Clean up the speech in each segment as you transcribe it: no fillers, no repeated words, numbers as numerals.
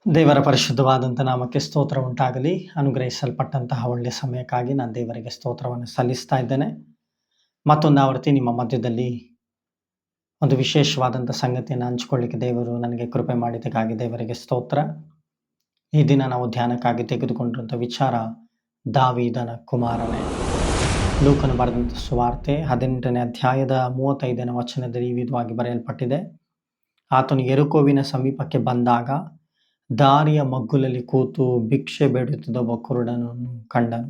ದೇವರ ಪರಿಶುದ್ಧವಾದಂಥ ನಾಮಕ್ಕೆ ಸ್ತೋತ್ರ ಉಂಟಾಗಲಿ. ಅನುಗ್ರಹಿಸಲ್ಪಟ್ಟಂತಹ ಒಳ್ಳೆಯ ಸಮಯಕ್ಕಾಗಿ ನಾನು ದೇವರಿಗೆ ಸ್ತೋತ್ರವನ್ನು ಸಲ್ಲಿಸ್ತಾ ಇದ್ದೇನೆ. ಮತ್ತೊಂದು ಆವರ್ತಿ ನಿಮ್ಮ ಮಧ್ಯದಲ್ಲಿ ಒಂದು ವಿಶೇಷವಾದಂಥ ಸಂಗತಿಯನ್ನು ಹಂಚಿಕೊಳ್ಳಿಕ್ಕೆ ದೇವರು ನನಗೆ ಕೃಪೆ ಮಾಡಿದ್ದಕ್ಕಾಗಿ ದೇವರಿಗೆ ಸ್ತೋತ್ರ. ಈ ದಿನ ನಾವು ಧ್ಯಾನಕ್ಕಾಗಿ ತೆಗೆದುಕೊಂಡಿರುವಂಥ ವಿಚಾರ ದಾವೀದನ ಕುಮಾರನೇ. ಲೂಕನು ಬರೆದಂಥ ಸುವಾರ್ತೆ 18ನೇ ಅಧ್ಯಾಯದ 35ನೇ ವಚನದಲ್ಲಿ ಈ ವಿಧವಾಗಿ ಬರೆಯಲ್ಪಟ್ಟಿದೆ. ಆತನು ಯೆರಿಕೋವಿನ ಸಮೀಪಕ್ಕೆ ಬಂದಾಗ ದಾರಿಯ ಮಗ್ಗುಲಲ್ಲಿ ಕೂತು ಭಿಕ್ಷೆ ಬೇಡುತ್ತಿದ್ದ ಒಬ್ಬ ಕುರುಡನನ್ನು ಕಂಡನು.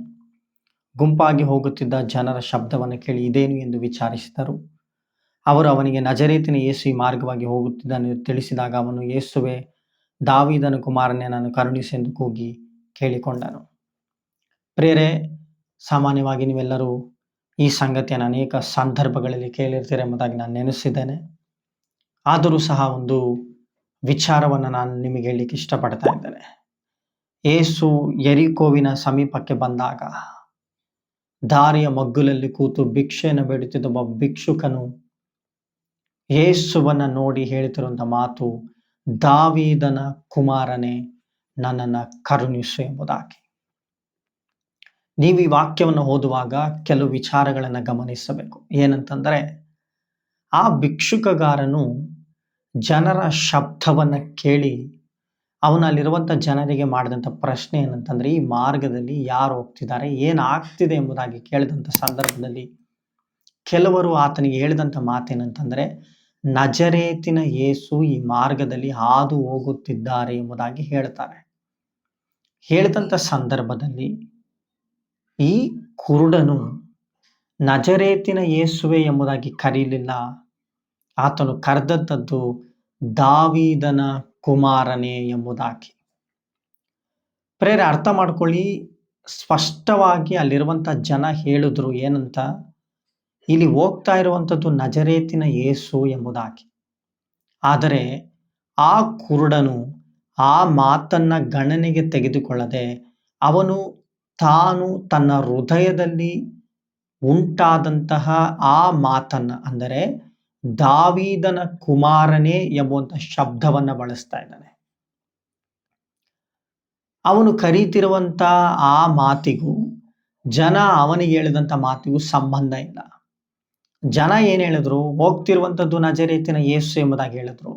ಗುಂಪಾಗಿ ಹೋಗುತ್ತಿದ್ದ ಜನರ ಶಬ್ದವನ್ನು ಕೇಳಿ ಇದೇನು ಎಂದು ವಿಚಾರಿಸಿದರು. ಅವರು ಅವನಿಗೆ ನಜರೇತಿನ ಯೇಸು ಈ ಮಾರ್ಗವಾಗಿ ಹೋಗುತ್ತಿದ್ದನು ತಿಳಿಸಿದಾಗ ಅವನು, ಯೇಸುವೆ, ದಾವೀದನ ಕುಮಾರನೇ, ನಾನು ಕರುಣಿಸು ಎಂದು ಕೂಗಿ ಕೇಳಿಕೊಂಡನು. ಪ್ರಿಯರೇ, ಸಾಮಾನ್ಯವಾಗಿ ನೀವೆಲ್ಲರೂ ಈ ಸಂಗತಿಯನ್ನು ಅನೇಕ ಸಂದರ್ಭಗಳಲ್ಲಿ ಕೇಳಿರ್ತೀರ ಎಂಬುದಾಗಿ ನಾನು ನೆನೆಸಿದ್ದೇನೆ. ಆದರೂ ಸಹ ಒಂದು ವಿಚಾರವನ್ನು ನಾನು ನಿಮಗೆ ಹೇಳಲಿಕ್ಕೆ ಇಷ್ಟಪಡ್ತಾ ಇದ್ದೇನೆ. ಯೇಸು ಯೆರಿಕೋವಿನ ಸಮೀಪಕ್ಕೆ ಬಂದಾಗ ದಾರಿಯ ಮಗ್ಗುಲಲ್ಲಿ ಕೂತು ಭಿಕ್ಷೆಯನ್ನು ಬೇಡುತ್ತಿದ್ದ ಒಬ್ಬ ಭಿಕ್ಷುಕನು ಯೇಸುವನ್ನು ನೋಡಿ ಹೇಳ್ತಿರುವಂಥ ಮಾತು, ದಾವೀದನ ಕುಮಾರನೇ, ನನ್ನನ್ನು ಕರುಣಿಸು ಎಂಬುದಾಗಿ. ನೀವು ಈ ವಾಕ್ಯವನ್ನು ಓದುವಾಗ ಕೆಲವು ವಿಚಾರಗಳನ್ನು ಗಮನಿಸಬೇಕು. ಏನಂತಂದರೆ, ಆ ಭಿಕ್ಷುಕಗಾರನು ಜನರ ಶಬ್ದವನ್ನು ಕೇಳಿ ಅವನಲ್ಲಿರುವಂಥ ಜನರಿಗೆ ಮಾಡಿದಂಥ ಪ್ರಶ್ನೆ ಏನಂತಂದರೆ, ಈ ಮಾರ್ಗದಲ್ಲಿ ಯಾರು ಹೋಗ್ತಿದ್ದಾರೆ, ಏನಾಗ್ತಿದೆ ಎಂಬುದಾಗಿ ಕೇಳಿದಂಥ ಸಂದರ್ಭದಲ್ಲಿ ಕೆಲವರು ಆತನಿಗೆ ಹೇಳಿದಂಥ ಮಾತೇನಂತಂದರೆ, ನಜರೇತಿನ ಯೇಸು ಈ ಮಾರ್ಗದಲ್ಲಿ ಹಾದು ಹೋಗುತ್ತಿದ್ದಾರೆ ಎಂಬುದಾಗಿ ಹೇಳ್ತಾರೆ. ಹೇಳಿದಂಥ ಸಂದರ್ಭದಲ್ಲಿ ಈ ಕುರುಡನು ನಜರೇತಿನ ಯೇಸುವೆ ಎಂಬುದಾಗಿ ಕರೀಲಿಲ್ಲ. ಆತನು ಕರೆದದ್ದು ದಾವೀದನ ಕುಮಾರನೇ ಎಂಬುದಾಗಿ. ಪ್ರೇರೆ, ಅರ್ಥ ಮಾಡ್ಕೊಳ್ಳಿ. ಸ್ಪಷ್ಟವಾಗಿ ಅಲ್ಲಿರುವಂಥ ಜನ ಹೇಳಿದ್ರು ಏನಂತ, ಇಲ್ಲಿ ಹೋಗ್ತಾ ಇರುವಂಥದ್ದು ನಜರೇತಿನ ಯೇಸು ಎಂಬುದಾಗಿ. ಆದರೆ ಆ ಕುರುಡನು ಆ ಮಾತನ್ನ ಗಣನೆಗೆ ತೆಗೆದುಕೊಳ್ಳದೆ ಅವನು ತಾನು ತನ್ನ ಹೃದಯದಲ್ಲಿ ಉಂಟಾದಂತಹ ಆ ಮಾತನ್ನ, ಅಂದರೆ ದಾವೀದನ ಕುಮಾರನೇ ಎಂಬುವಂಥ ಶಬ್ದವನ್ನ ಬಳಸ್ತಾ ಇದ್ದಾನೆ. ಅವನು ಕರೀತಿರುವಂತ ಆ ಮಾತಿಗೂ ಜನ ಅವನಿಗೆ ಹೇಳಿದಂಥ ಮಾತಿಗೂ ಸಂಬಂಧ ಇಲ್ಲ. ಜನ ಏನ್ ಹೇಳಿದ್ರು, ಹೋಗ್ತಿರುವಂಥದ್ದು ನಜರೇತಿನ ಯೇಸು ಎಂಬುದಾಗಿ ಹೇಳಿದ್ರು.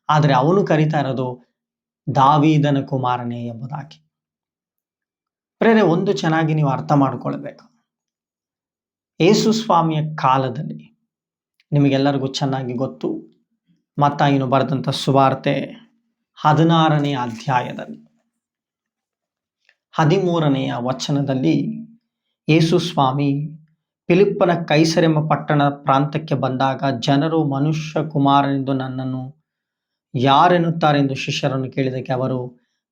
ಆದರೆ ಅವನು ಕರೀತಾ ಇರೋದು ದಾವೀದನ ಕುಮಾರನೇ ಎಂಬುದಾಗಿ. ಪ್ರೇರೆ, ಒಂದು ಚೆನ್ನಾಗಿ ನೀವು ಅರ್ಥ ಮಾಡ್ಕೊಳ್ಬೇಕು. ಯೇಸು ಸ್ವಾಮಿಯ ಕಾಲದಲ್ಲಿ ನಿಮಗೆಲ್ಲರಿಗೂ ಚೆನ್ನಾಗಿ ಗೊತ್ತು, ಮತ್ತಾಯನು ಬರೆದಂಥ ಸುವಾರ್ತೆ 16ನೇ ಅಧ್ಯಾಯದಲ್ಲಿ 13ನೆಯ ವಚನದಲ್ಲಿ ಯೇಸು ಸ್ವಾಮಿ ಫಿಲಿಪ್ಪನ ಕೈಸರೆಂಬ ಪಟ್ಟಣ ಪ್ರಾಂತಕ್ಕೆ ಬಂದಾಗ ಜನರು ಮನುಷ್ಯ ಕುಮಾರನೆಂದು ನನ್ನನ್ನು ಯಾರೆನ್ನುತ್ತಾರೆಂದು ಶಿಷ್ಯರನ್ನು ಕೇಳಿದಕ್ಕೆ ಅವರು,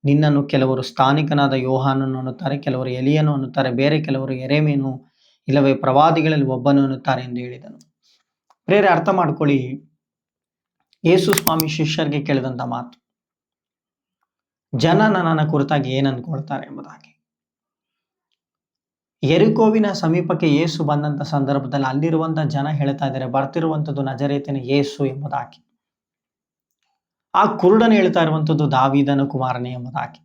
ನಿನ್ನನ್ನು ಕೆಲವರು ಸ್ಥಾನಿಕನಾದ ಯೋಹಾನನು ಅನ್ನುತ್ತಾರೆ, ಕೆಲವರು ಎಲಿಯನು ಅನ್ನುತ್ತಾರೆ, ಬೇರೆ ಕೆಲವರು ಯೆರೆಮೀಯನು ಇಲ್ಲವೇ ಪ್ರವಾದಿಗಳಲ್ಲಿ ಒಬ್ಬನು ಅನ್ನುತ್ತಾರೆ ಎಂದು ಹೇಳಿದನು. ಪ್ರೇರೆ, ಅರ್ಥ ಮಾಡ್ಕೊಳ್ಳಿ. ಯೇಸು ಸ್ವಾಮಿ ಶಿಷ್ಯರಿಗೆ ಕೇಳಿದಂಥ ಮಾತು, ಜನ ನನ್ನ ಕುರಿತಾಗಿ ಏನು ಅಂದ್ಕೊಳ್ತಾರೆ ಎಂಬುದಾಗಿ. ಯೆರಿಕೋವಿನ ಸಮೀಪಕ್ಕೆ ಯೇಸು ಬಂದಂಥ ಸಂದರ್ಭದಲ್ಲಿ ಅಲ್ಲಿರುವಂಥ ಜನ ಹೇಳ್ತಾ ಇದ್ದಾರೆ, ಬರ್ತಿರುವಂಥದ್ದು ನಜರೇತಿನ ಯೇಸು ಎಂಬುದಾಗಿ. ಆ ಕುರುಡನು ಹೇಳ್ತಾ ಇರುವಂಥದ್ದು ದಾವೀದನ ಕುಮಾರನೇ ಎಂಬುದಾಗಿ.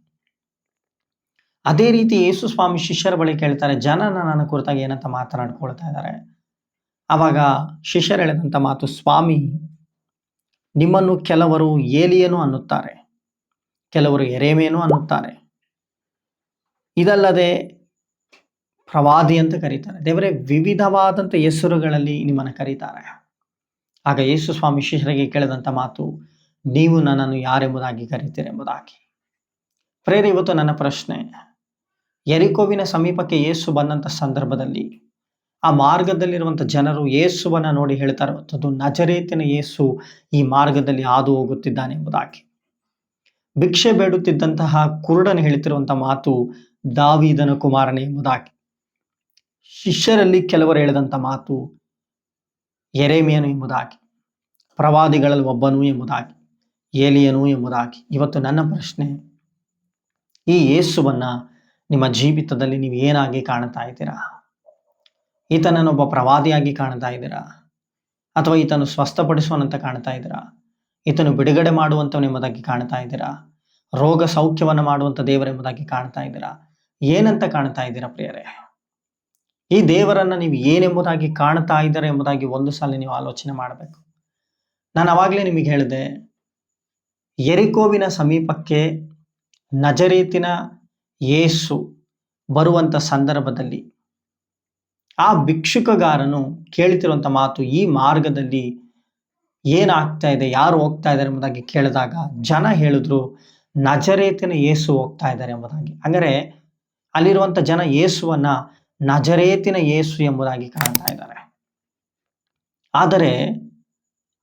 ಅದೇ ರೀತಿ ಯೇಸು ಸ್ವಾಮಿ ಶಿಷ್ಯರ ಬಳಿ ಕೇಳ್ತಾರೆ, ಜನ ನನ್ನ ಕುರಿತಾಗಿ ಏನಂತ ಮಾತನಾಡ್ಕೊಳ್ತಾ ಇದ್ದಾರೆ. ಆವಾಗ ಶಿಷ್ಯರು ಹೇಳಿದಂಥ ಮಾತು, ಸ್ವಾಮಿ, ನಿಮ್ಮನ್ನು ಕೆಲವರು ಏಲಿಯನು ಅನ್ನುತ್ತಾರೆ, ಕೆಲವರು ಯೆರೆಮೀಯನು ಅನ್ನುತ್ತಾರೆ, ಇದಲ್ಲದೆ ಪ್ರವಾದಿ ಅಂತ ಕರೀತಾರೆ. ದೇವರೇ, ವಿವಿಧವಾದಂಥ ಹೆಸರುಗಳಲ್ಲಿ ನಿಮ್ಮನ್ನು ಕರೀತಾರೆ. ಆಗ ಯೇಸು ಸ್ವಾಮಿ ಶಿಷ್ಯರಿಗೆ ಕೇಳಿದಂಥ ಮಾತು, ನೀವು ನನ್ನನ್ನು ಯಾರೆಂಬುದಾಗಿ ಕರೀತೀರೆಂಬುದಾಗಿ. ಪ್ರೇರೆ, ಇವತ್ತು ನನ್ನ ಪ್ರಶ್ನೆ, ಯೆರಿಕೋವಿನ ಸಮೀಪಕ್ಕೆ ಯೇಸು ಬಂದಂಥ ಸಂದರ್ಭದಲ್ಲಿ ಆ ಮಾರ್ಗದಲ್ಲಿರುವಂಥ ಜನರು ಯೇಸುವನ್ನ ನೋಡಿ ಹೇಳ್ತಾ ಇರುವಂಥದ್ದು ನಜರೇತಿನ ಯೇಸು ಈ ಮಾರ್ಗದಲ್ಲಿ ಹಾದು ಹೋಗುತ್ತಿದ್ದಾನೆ ಎಂಬುದಾಗಿ. ಭಿಕ್ಷೆ ಬೇಡುತ್ತಿದ್ದಂತಹ ಕುರುಡನು ಹೇಳ್ತಿರುವಂಥ ಮಾತು ದಾವೀದನ ಕುಮಾರನೇ ಎಂಬುದಾಗಿ. ಶಿಷ್ಯರಲ್ಲಿ ಕೆಲವರು ಹೇಳಿದಂಥ ಮಾತು ಯೆರೆಮೀಯನು ಎಂಬುದಾಗಿ, ಪ್ರವಾದಿಗಳಲ್ಲಿ ಒಬ್ಬನು ಎಂಬುದಾಗಿ, ಏಲಿಯನು ಎಂಬುದಾಗಿ. ಇವತ್ತು ನನ್ನ ಪ್ರಶ್ನೆ, ಈ ಯೇಸುವನ್ನ ನಿಮ್ಮ ಜೀವಿತದಲ್ಲಿ ನೀವು ಏನಾಗಿ ಕಾಣ್ತಾ ಇದ್ದೀರಾ? ಈತನನ್ನೊಬ್ಬ ಪ್ರವಾದಿಯಾಗಿ ಕಾಣ್ತಾ ಇದ್ದೀರಾ, ಅಥವಾ ಈತನು ಸ್ವಸ್ಥಪಡಿಸುವನಂತ ಕಾಣ್ತಾ ಇದ್ದೀರಾ, ಈತನು ಬಿಡುಗಡೆ ಮಾಡುವಂಥವನೆಂಬುದಾಗಿ ಕಾಣ್ತಾ ಇದ್ದೀರಾ, ರೋಗ ಸೌಖ್ಯವನ್ನು ಮಾಡುವಂಥ ದೇವರೆಂಬುದಾಗಿ ಕಾಣ್ತಾ ಇದ್ದೀರಾ? ಏನಂತ ಕಾಣ್ತಾ ಇದ್ದೀರಾ ಪ್ರಿಯರೇ? ಈ ದೇವರನ್ನ ನೀವು ಏನೆಂಬುದಾಗಿ ಕಾಣ್ತಾ ಇದ್ದೀರಾ ಎಂಬುದಾಗಿ ಒಂದು ಸಲ ನೀವು ಆಲೋಚನೆ ಮಾಡಬೇಕು. ನಾನು ಅವಾಗಲೇ ನಿಮಗೆ ಹೇಳಿದೆ, ಯೆರಿಕೋವಿನ ಸಮೀಪಕ್ಕೆ ನಜರೇತಿನ ಯೇಸು ಬರುವಂಥ ಸಂದರ್ಭದಲ್ಲಿ ಆ ಭಿಕ್ಷುಕಗಾರನು ಕೇಳ್ತಿರುವಂಥ ಮಾತು, ಈ ಮಾರ್ಗದಲ್ಲಿ ಏನಾಗ್ತಾ ಇದೆ, ಯಾರು ಹೋಗ್ತಾ ಇದ್ದಾರೆ ಎಂಬುದಾಗಿ ಕೇಳಿದಾಗ ಜನ ಹೇಳಿದ್ರು, ನಜರೇತಿನ ಯೇಸು ಹೋಗ್ತಾ ಇದ್ದಾರೆ ಎಂಬುದಾಗಿ. ಅಂದರೆ ಅಲ್ಲಿರುವಂಥ ಜನ ಯೇಸುವನ್ನ ನಜರೇತಿನ ಯೇಸು ಎಂಬುದಾಗಿ ಕಾಣ್ತಾ ಇದ್ದಾರೆ. ಆದರೆ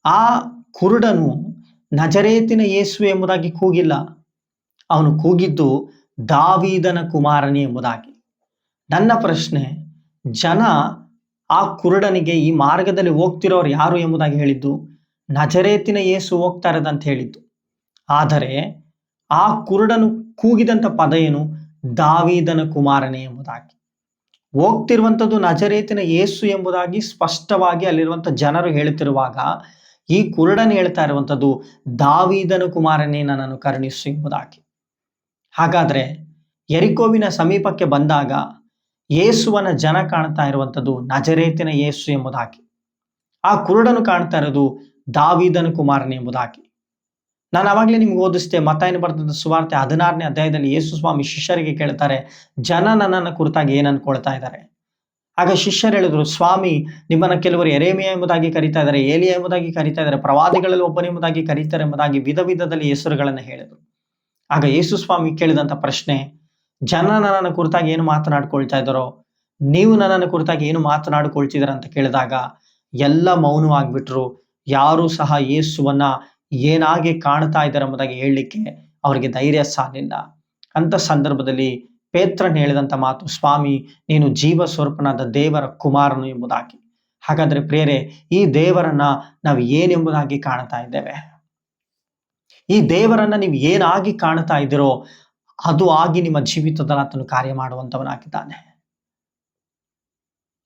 ಆ ಕುರುಡನು ನಜರೇತಿನ ಯೇಸು ಎಂಬುದಾಗಿ ಕೂಗಿಲ್ಲ, ಅವನು ಕೂಗಿದ್ದು ದಾವೀದನ ಕುಮಾರನೇ ಎಂಬುದಾಗಿ. ನನ್ನ ಪ್ರಶ್ನೆ, ಜನ ಆ ಕುರುಡನಿಗೆ ಈ ಮಾರ್ಗದಲ್ಲಿ ಹೋಗ್ತಿರೋರು ಯಾರು ಎಂಬುದಾಗಿ ಹೇಳಿದ್ದು ನಜರೇತಿನ ಯೇಸು ಹೋಗ್ತಾ ಇರೋದಂತ ಹೇಳಿದ್ದು. ಆದರೆ ಆ ಕುರುಡನು ಕೂಗಿದಂಥ ಪದ ಏನು? ದಾವೀದನ ಕುಮಾರನೇ ಎಂಬುದಾಗಿ. ಹೋಗ್ತಿರುವಂಥದ್ದು ನಜರೇತಿನ ಯೇಸು ಎಂಬುದಾಗಿ ಸ್ಪಷ್ಟವಾಗಿ ಅಲ್ಲಿರುವಂಥ ಜನರು ಹೇಳುತ್ತಿರುವಾಗ, ಈ ಕುರುಡನು ಹೇಳ್ತಾ ಇರುವಂಥದ್ದು ದಾವೀದನ ಕುಮಾರನೇ ನನ್ನನ್ನು ಕರುಣಿಸು ಎಂಬುದಾಗಿ. ಹಾಗಾದ್ರೆ ಯೆರಿಕೋವಿನ ಸಮೀಪಕ್ಕೆ ಬಂದಾಗ ಯೇಸುವನ ಜನ ಕಾಣ್ತಾ ಇರುವಂಥದ್ದು ನಜರೇತಿನ ಯೇಸು ಎಂಬುದಾಗಿ, ಆ ಕುರುಡನು ಕಾಣ್ತಾ ಇರೋದು ದಾವೀದನ ಕುಮಾರನೇ ಎಂಬುದಾಗಿ. ನಾನು ಅವಾಗಲೇ ನಿಮ್ಗೆ ಓದಿಸ್ತೆ, ಮತ್ತಾಯನ ಬರೆದ ಸುವಾರ್ತೆ 16ನೇ ಅಧ್ಯಾಯದಲ್ಲಿ ಯೇಸು ಸ್ವಾಮಿ ಶಿಷ್ಯರಿಗೆ ಕೇಳ್ತಾರೆ, ಜನ ನನ್ನನ್ನು ಕುರಿತಾಗಿ ಏನು ಅನ್ಕೊಳ್ತಾ ಇದ್ದಾರೆ? ಆಗ ಶಿಷ್ಯರು ಹೇಳಿದ್ರು, ಸ್ವಾಮಿ, ನಿಮ್ಮನ್ನ ಕೆಲವರು ಯೆರೆಮೀಯ ಎಂಬುದಾಗಿ ಕರೀತಾ ಇದ್ದಾರೆ, ಏಲಿಯ ಎಂಬುದಾಗಿ ಕರೀತಾ ಇದ್ದಾರೆ, ಪ್ರವಾದಿಗಳಲ್ಲಿ ಒಬ್ಬನೆಂಬುದಾಗಿ ಕರೀತಾರೆ ಎಂಬುದಾಗಿ ವಿಧ ವಿಧದಲ್ಲಿ ಹೆಸರುಗಳನ್ನು ಹೇಳಿದರು. ಆಗ ಯೇಸು ಸ್ವಾಮಿ ಕೇಳಿದಂಥ ಪ್ರಶ್ನೆ, ಜನ ನನ್ನನ್ನು ಕುರಿತಾಗಿ ಏನು ಮಾತನಾಡ್ಕೊಳ್ತಾ ಇದ್ದಾರೋ, ನೀವು ನನ್ನನ್ನು ಕುರಿತಾಗಿ ಏನು ಮಾತನಾಡಿಕೊಳ್ತಿದ್ದೀರ ಅಂತ ಕೇಳಿದಾಗ ಎಲ್ಲ ಮೌನವಾಗಿಬಿಟ್ರು. ಯಾರೂ ಸಹ ಯೇಸುವನ್ನ ಏನಾಗಿ ಕಾಣ್ತಾ ಇದ್ದಾರೆ ಎಂಬುದಾಗಿ ಹೇಳಲಿಕ್ಕೆ ಅವರಿಗೆ ಧೈರ್ಯ ಸಾಲಿಲ್ಲ. ಅಂತ ಸಂದರ್ಭದಲ್ಲಿ ಪೇತ್ರನ್ ಹೇಳಿದಂಥ ಮಾತು, ಸ್ವಾಮಿ, ನೀನು ಜೀವ ಸ್ವರೂಪನಾದ ದೇವರ ಕುಮಾರನು ಎಂಬುದಾಗಿ. ಹಾಗಾದ್ರೆ ಪ್ರಿಯರೇ, ಈ ದೇವರನ್ನ ನಾವು ಏನೆಂಬುದಾಗಿ ಕಾಣ್ತಾ ಇದ್ದೇವೆ? ಈ ದೇವರನ್ನ ನೀವು ಏನಾಗಿ ಕಾಣ್ತಾ ಇದ್ದೀರೋ ಅದು ಆಗಿ ನಿಮ್ಮ ಜೀವಿತದಲ್ಲಿ ಆತನು ಕಾರ್ಯ ಮಾಡುವಂತವನಾಗಿದ್ದಾನೆ.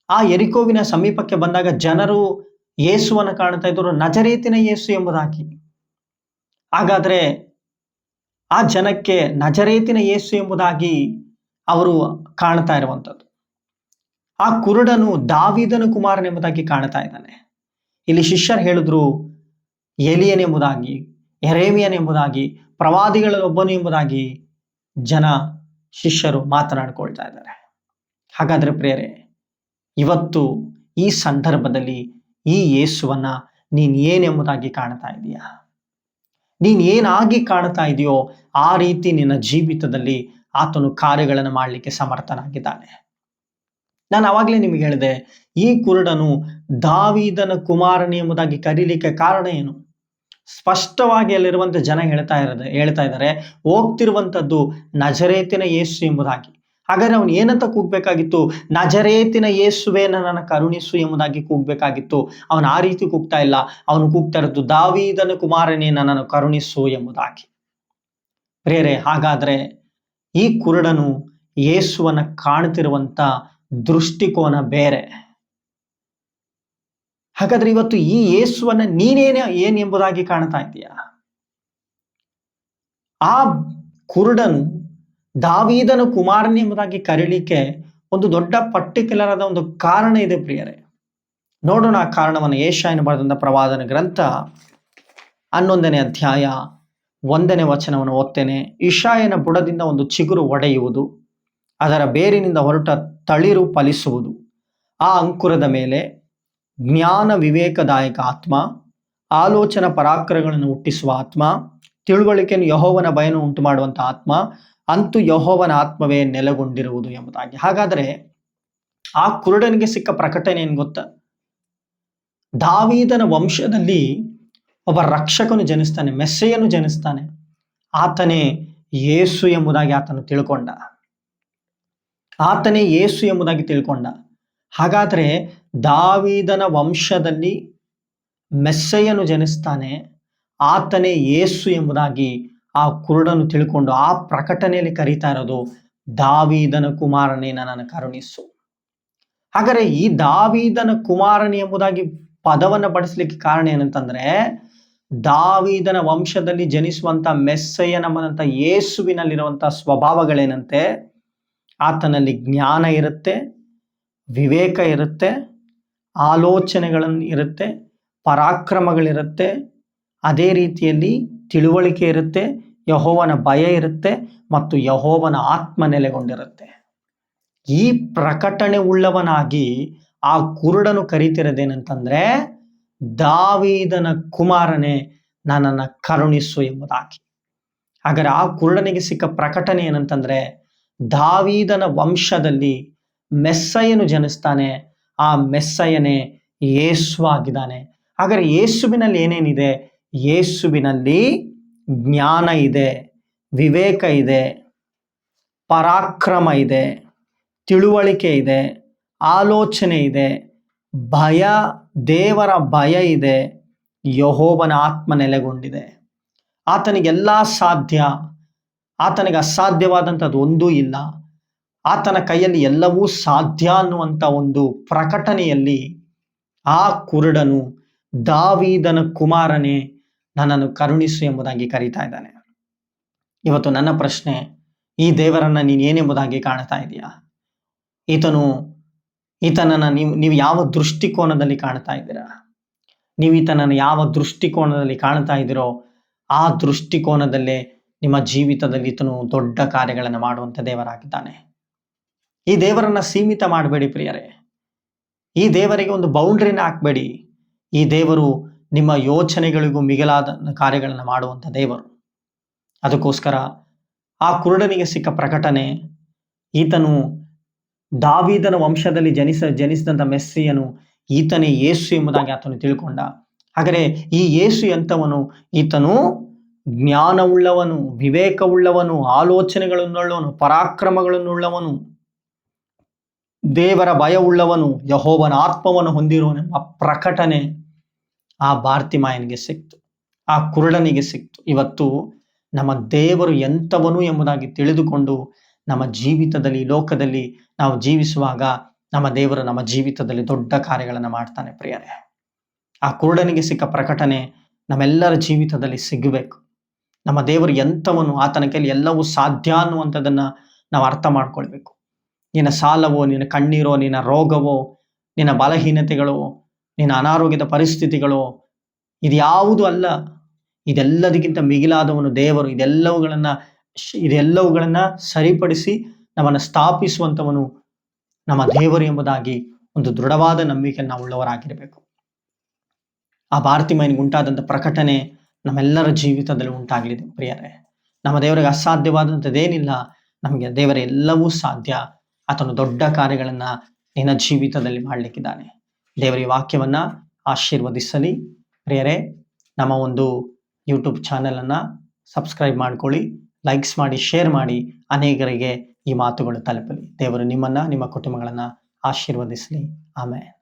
ಆ ಯೆರಿಕೋವಿನ ಸಮೀಪಕ್ಕೆ ಬಂದಾಗ ಜನರು ಯೇಸುವನ್ನು ಕಾಣ್ತಾ ಇದ್ದರು, ನಜರೇತಿನ ಯೇಸು ಎಂಬುದಾಗಿ. ಹಾಗಾದ್ರೆ ಆ ಜನಕ್ಕೆ ನಜರೇತಿನ ಯೇಸು ಎಂಬುದಾಗಿ ಅವರು ಕಾಣ್ತಾ ಇರುವಂಥದ್ದು. ಆ ಕುರುಡನು ದಾವೀದನ ಕುಮಾರನೆಂಬುದಾಗಿ ಕಾಣ್ತಾ ಇದ್ದಾನೆ. ಇಲ್ಲಿ ಶಿಷ್ಯರು ಹೇಳಿದ್ರು ಎಲಿಯನೆಂಬುದಾಗಿ, ಯೆರೆಮೀಯನೆಂಬುದಾಗಿ, ಪ್ರವಾದಿಗಳಲ್ಲಿ ಒಬ್ಬನು ಎಂಬುದಾಗಿ ಜನ ಶಿಷ್ಯರು ಮಾತನಾಡಿಕೊಳ್ತಾ ಇದ್ದಾರೆ. ಹಾಗಾದ್ರೆ ಪ್ರಿಯರೇ, ಇವತ್ತು ಈ ಸಂದರ್ಭದಲ್ಲಿ ಈ ಯೇಸುವನ್ನ ನೀನ್ ಏನೆಂಬುದಾಗಿ ಕಾಣ್ತಾ ಇದೀಯಾ? ನೀನ್ ಏನಾಗಿ ಕಾಣ್ತಾ ಇದೆಯೋ ಆ ರೀತಿ ನಿನ್ನ ಜೀವಿತದಲ್ಲಿ ಆತನು ಕಾರ್ಯಗಳನ್ನು ಮಾಡಲಿಕ್ಕೆ ಸಮರ್ಥನಾಗಿದ್ದಾನೆ. ನಾನು ಅವಾಗಲೇ ನಿಮಗೆ ಹೇಳಿದೆ, ಈ ಕುರುಡನು ದಾವೀದನ ಕುಮಾರನೇ ಎಂಬುದಾಗಿ ಕರೀಲಿಕ್ಕೆ ಕಾರಣ ಏನು? ಸ್ಪಷ್ಟವಾಗಿ ಅಲ್ಲಿರುವಂತ ಜನ ಹೇಳ್ತಾ ಇದ್ದಾರೆ, ಹೋಗ್ತಿರುವಂಥದ್ದು ನಜರೇತಿನ ಯೇಸು ಎಂಬುದಾಗಿ. ಹಾಗಾದ್ರೆ ಅವನು ಏನಂತ ಕೂಗ್ಬೇಕಾಗಿತ್ತು? ನಜರೇತಿನ ಯೇಸುವೆ ನನ್ನನ್ನು ಕರುಣಿಸು ಎಂಬುದಾಗಿ ಕೂಗ್ಬೇಕಾಗಿತ್ತು. ಅವನು ಆ ರೀತಿ ಕೂಗ್ತಾ ಇಲ್ಲ, ಅವನು ಕೂಗ್ತಾ ಇರೋದು ದಾವೀದನ ಕುಮಾರನೇ ನನ್ನನ್ನು ಕರುಣಿಸು ಎಂಬುದಾಗಿ. ಪ್ರಿಯರೇ, ಹಾಗಾದ್ರೆ ಈ ಕುರುಡನು ಯೇಸುವನ್ನ ಕಾಣ್ತಿರುವಂತ ದೃಷ್ಟಿಕೋನ ಬೇರೆ. ಹಾಗಾದ್ರೆ ಇವತ್ತು ಈ ಯೇಸುವನ್ನ ಏನ್ ಎಂಬುದಾಗಿ ಕಾಣ್ತಾ ಇದೀಯಾ? ಆ ಕುರುಡನು ದಾವೀದನ ಕುಮಾರನೇ ಎಂಬುದಾಗಿ ಕರೀಲಿಕ್ಕೆ ಒಂದು ದೊಡ್ಡ ಪರ್ಟಿಕ್ಯುಲರ್ ಆದ ಒಂದು ಕಾರಣ ಇದೆ ಪ್ರಿಯರೇ. ನೋಡೋಣ ಆ ಕಾರಣವನ್ನು. ಯೆಶಾಯನು ಬರೆದಂತ ಪ್ರವಾದನ ಗ್ರಂಥ 11ನೇ ಅಧ್ಯಾಯ 1ನೇ ವಚನವನ್ನು ಓದ್ತೇನೆ. ಇಷಾಯನ ಬುಡದಿಂದ ಒಂದು ಚಿಗುರು ಒಡೆಯುವುದು, ಅದರ ಬೇರಿನಿಂದ ಹೊರಟ ತಳಿರು ಫಲಿಸುವುದು. ಆ ಅಂಕುರದ ಮೇಲೆ ಜ್ಞಾನ ವಿವೇಕದಾಯಕ ಆತ್ಮ, ಆಲೋಚನಾ ಪರಾಕ್ರಮಗಳನ್ನು ಹುಟ್ಟಿಸುವ ಆತ್ಮ, ತಿಳುವಳಿಕೆಯನ್ನು ಯೆಹೋವನ ಭಯವನ್ನು ಉಂಟು ಮಾಡುವಂತ ಆತ್ಮ, ಅಂತೂ ಯೆಹೋವನ ಆತ್ಮವೇ ನೆಲೆಗೊಂಡಿರುವುದು ಎಂಬುದಾಗಿ. ಹಾಗಾದ್ರೆ ಆ ಕುರುಡನಿಗೆ ಸಿಕ್ಕ ಪ್ರಕಟಣೆ ಏನ್ ಗೊತ್ತಾ? ದಾವೀದನ ವಂಶದಲ್ಲಿ ಒಬ್ಬ ರಕ್ಷಕನು ಜನಿಸ್ತಾನೆ, ಮೆಸ್ಸೆಯನು ಜನಿಸ್ತಾನೆ, ಆತನೇ ಯೇಸು ಎಂಬುದಾಗಿ ಆತನು ತಿಳ್ಕೊಂಡ. ಆತನೇ ಯೇಸು ಎಂಬುದಾಗಿ ತಿಳ್ಕೊಂಡ. ಹಾಗಾದ್ರೆ ದಾವೀದನ ವಂಶದಲ್ಲಿ ಮೆಸ್ಸೆಯನು ಜನಿಸ್ತಾನೆ, ಆತನೇ ಯೇಸು ಎಂಬುದಾಗಿ ಆ ಕುರುಡನು ತಿಳ್ಕೊಂಡು ಆ ಪ್ರಕಟಣೆಯಲ್ಲಿ ಕರೀತಾ ಇರೋದು ದಾವೀದನ ಕುಮಾರನೇ ನನ್ನನ್ನು ಕರುಣಿಸು. ಹಾಗಾದ್ರೆ ಈ ದಾವೀದನ ಕುಮಾರನೇ ಎಂಬುದಾಗಿ ಪದವನ್ನು ಬಳಸಲಿಕ್ಕೆ ಕಾರಣ ಏನಂತಂದ್ರೆ, ದಾವೀದನ ವಂಶದಲ್ಲಿ ಜನಿಸುವಂತ ಮೆಸ್ಸಯ್ಯನಂಬಂತ ಯೇಸುವಿನಲ್ಲಿರುವಂತಹ ಸ್ವಭಾವಗಳೇನಂತೆ, ಆತನಲ್ಲಿ ಜ್ಞಾನ ಇರುತ್ತೆ, ವಿವೇಕ ಇರುತ್ತೆ, ಆಲೋಚನೆಗಳನ್ನು ಇರುತ್ತೆ, ಪರಾಕ್ರಮಗಳಿರುತ್ತೆ, ಅದೇ ರೀತಿಯಲ್ಲಿ ತಿಳುವಳಿಕೆ ಇರುತ್ತೆ, ಯೆಹೋವನ ಭಯ ಇರುತ್ತೆ ಮತ್ತು ಯೆಹೋವನ ಆತ್ಮ ನೆಲೆಗೊಂಡಿರುತ್ತೆ. ಈ ಪ್ರಕಟಣೆ ಉಳ್ಳವನಾಗಿ ಆ ಕುರುಡನು ಕರೀತಿರೋದೇನಂತಂದ್ರೆ, ದಾವೀದನ ಕುಮಾರನೇ ನನ್ನನ್ನು ಕರುಣಿಸು ಎಂಬುದಾಗಿ. ಹಾಗಾದರೆ ಆ ಕುರುಡನಿಗೆ ಸಿಕ್ಕ ಪ್ರಕಟಣೆ ಏನಂತಂದ್ರೆ, ದಾವೀದನ ವಂಶದಲ್ಲಿ ಮೆಸ್ಸಯ್ಯನು ಜನಿಸ್ತಾನೆ, ಆ ಮೆಸ್ಸಯ್ಯನೇ ಯೇಸು ಆಗಿದ್ದಾನೆ. ಹಾಗಾದರೆ ಯೇಸುವಿನಲ್ಲಿ ಏನೇನಿದೆ? ಯೇಸುವಿನಲ್ಲಿ ಜ್ಞಾನ ಇದೆ, ವಿವೇಕ ಇದೆ, ಪರಾಕ್ರಮ ಇದೆ, ತಿಳುವಳಿಕೆ ಇದೆ, ಆಲೋಚನೆ ಇದೆ, ಭಯ, ದೇವರ ಭಯ ಇದೆ, ಯೆಹೋವನ ಆತ್ಮ ನೆಲೆಗೊಂಡಿದೆ. ಆತನಿಗೆಲ್ಲ ಸಾಧ್ಯ, ಆತನಿಗೆ ಅಸಾಧ್ಯವಾದಂಥದ್ದು ಒಂದೂ ಇಲ್ಲ, ಆತನ ಕೈಯಲ್ಲಿ ಎಲ್ಲವೂ ಸಾಧ್ಯ ಅನ್ನುವಂಥ ಒಂದು ಪ್ರಕಟಣೆಯಲ್ಲಿ ಆ ಕುರುಡನು ದಾವೀದನ ಕುಮಾರನೇ ನನ್ನನ್ನು ಕರುಣಿಸು ಎಂಬುದಾಗಿ ಕರೀತಾ ಇದ್ದಾನೆ. ಇವತ್ತು ನನ್ನ ಪ್ರಶ್ನೆ, ಈ ದೇವರನ್ನ ನೀನು ಏನೆಂಬುದಾಗಿ ಕಾಣ್ತಾ ಇದೆಯಾ? ಈತನನ್ನು ನೀವು ಯಾವ ದೃಷ್ಟಿಕೋನದಲ್ಲಿ ಕಾಣ್ತಾ ಇದ್ದೀರಾ? ನೀವು ಈತನನ್ನು ಯಾವ ದೃಷ್ಟಿಕೋನದಲ್ಲಿ ಕಾಣ್ತಾ ಇದ್ದೀರೋ ಆ ದೃಷ್ಟಿಕೋನದಲ್ಲೇ ನಿಮ್ಮ ಜೀವಿತದಲ್ಲಿ ಈತನು ದೊಡ್ಡ ಕಾರ್ಯಗಳನ್ನು ಮಾಡುವಂಥ ದೇವರಾಗಿದ್ದಾನೆ. ಈ ದೇವರನ್ನ ಸೀಮಿತ ಮಾಡಬೇಡಿ ಪ್ರಿಯರೇ. ಈ ದೇವರಿಗೆ ಒಂದು ಬೌಂಡ್ರಿನ ಹಾಕಬೇಡಿ. ಈ ದೇವರು ನಿಮ್ಮ ಯೋಚನೆಗಳಿಗೂ ಮಿಗಿಲಾದ ಕಾರ್ಯಗಳನ್ನು ಮಾಡುವಂಥ ದೇವರು. ಅದಕ್ಕೋಸ್ಕರ ಆ ಕುರುಡನಿಗೆ ಸಿಕ್ಕ ಪ್ರಕಟಣೆ, ಈತನು ದಾವೀದನ ವಂಶದಲ್ಲಿ ಜನಿಸಿದಂಥ ಮೆಸ್ಸಿಯನು ಈತನೇ ಯೇಸು ಎಂಬುದಾಗಿ ಆತನು ತಿಳ್ಕೊಂಡ. ಹಾಗಾದರೆ ಈ ಯೇಸು ಎಂಥವನು? ಈತನು ಜ್ಞಾನವುಳ್ಳವನು, ವಿವೇಕವುಳ್ಳವನು, ಆಲೋಚನೆಗಳನ್ನುಳ್ಳವನು, ಪರಾಕ್ರಮಗಳನ್ನುಳ್ಳವನು, ದೇವರ ಭಯವುಳ್ಳವನು, ಯೆಹೋವನ ಆತ್ಮವನ್ನು ಹೊಂದಿರುವನೆಂಬ ಪ್ರಕಟಣೆ ಆ ಬಾರ್ತಿಮಾಯನಿಗೆ ಸಿಕ್ತು, ಆ ಕುರುಡನಿಗೆ ಸಿಕ್ತು. ಇವತ್ತು ನಮ್ಮ ದೇವರು ಎಂಥವನು ಎಂಬುದಾಗಿ ತಿಳಿದುಕೊಂಡು ನಮ್ಮ ಜೀವಿತದಲ್ಲಿ, ಲೋಕದಲ್ಲಿ ನಾವು ಜೀವಿಸುವಾಗ ನಮ್ಮ ದೇವರು ನಮ್ಮ ಜೀವಿತದಲ್ಲಿ ದೊಡ್ಡ ಕಾರ್ಯಗಳನ್ನು ಮಾಡ್ತಾನೆ ಪ್ರಿಯರೇ. ಆ ಕುರುಡನಿಗೆ ಸಿಕ್ಕ ಪ್ರಕಟಣೆ ನಮ್ಮೆಲ್ಲರ ಜೀವಿತದಲ್ಲಿ ಸಿಗಬೇಕು. ನಮ್ಮ ದೇವರು ಎಂಥವನು, ಆತನ ಕೈಯಲ್ಲಿ ಎಲ್ಲವೂ ಸಾಧ್ಯ ಅನ್ನುವಂಥದ್ದನ್ನು ನಾವು ಅರ್ಥ ಮಾಡ್ಕೊಳ್ಬೇಕು. ನಿನ್ನ ಸಾಲವೋ, ನಿನ್ನ ಕಣ್ಣೀರೋ, ನಿನ್ನ ರೋಗವೋ, ನಿನ್ನ ಬಲಹೀನತೆಗಳೋ, ನಿನ್ನ ಅನಾರೋಗ್ಯದ ಪರಿಸ್ಥಿತಿಗಳೋ ಇದ್ಯಾವುದೂ ಅಲ್ಲ. ಇದೆಲ್ಲದಕ್ಕಿಂತ ಮಿಗಿಲಾದವನು ದೇವರು. ಇದೆಲ್ಲವುಗಳನ್ನ ಸರಿಪಡಿಸಿ ನಮ್ಮನ್ನು ಸ್ಥಾಪಿಸುವಂಥವನು ನಮ್ಮ ದೇವರು ಎಂಬುದಾಗಿ ಒಂದು ದೃಢವಾದ ನಂಬಿಕೆಯನ್ನು ನಾವು ಉಳ್ಳವರಾಗಿರಬೇಕು. ಆ ಬಾರ್ತಿಮಾಯನಿಗೆ ಉಂಟಾದಂಥ ಪ್ರಕಟಣೆ ನಮ್ಮೆಲ್ಲರ ಜೀವಿತದಲ್ಲಿ ಉಂಟಾಗಲಿದೆ ಪ್ರಿಯರೇ. ನಮ್ಮ ದೇವರಿಗೆ ಅಸಾಧ್ಯವಾದಂಥದ್ದೇನಿಲ್ಲ. ನಮಗೆ ದೇವರ ಎಲ್ಲವೂ ಸಾಧ್ಯ. ಆತನು ದೊಡ್ಡ ಕಾರ್ಯಗಳನ್ನು ನಿನ್ನ ಜೀವಿತದಲ್ಲಿ ಮಾಡಲಿಕ್ಕಿದ್ದಾನೆ. ದೇವರ ಈ ವಾಕ್ಯವನ್ನು ಆಶೀರ್ವದಿಸಲಿ ಪ್ರಿಯರೇ. ನಮ್ಮ ಒಂದು ಯೂಟ್ಯೂಬ್ ಚಾನಲನ್ನು ಸಬ್ಸ್ಕ್ರೈಬ್ ಮಾಡ್ಕೊಳ್ಳಿ, ಲೈಕ್ಸ್ ಮಾಡಿ, ಶೇರ್ ಮಾಡಿ, ಅನೇಕರಿಗೆ ಈ ಮಾತುಗಳು ತಲುಪಲಿ. ದೇವರು ನಿಮ್ಮನ್ನು, ನಿಮ್ಮ ಕುಟುಂಬಗಳನ್ನು ಆಶೀರ್ವದಿಸಲಿ. ಆಮೆನ್.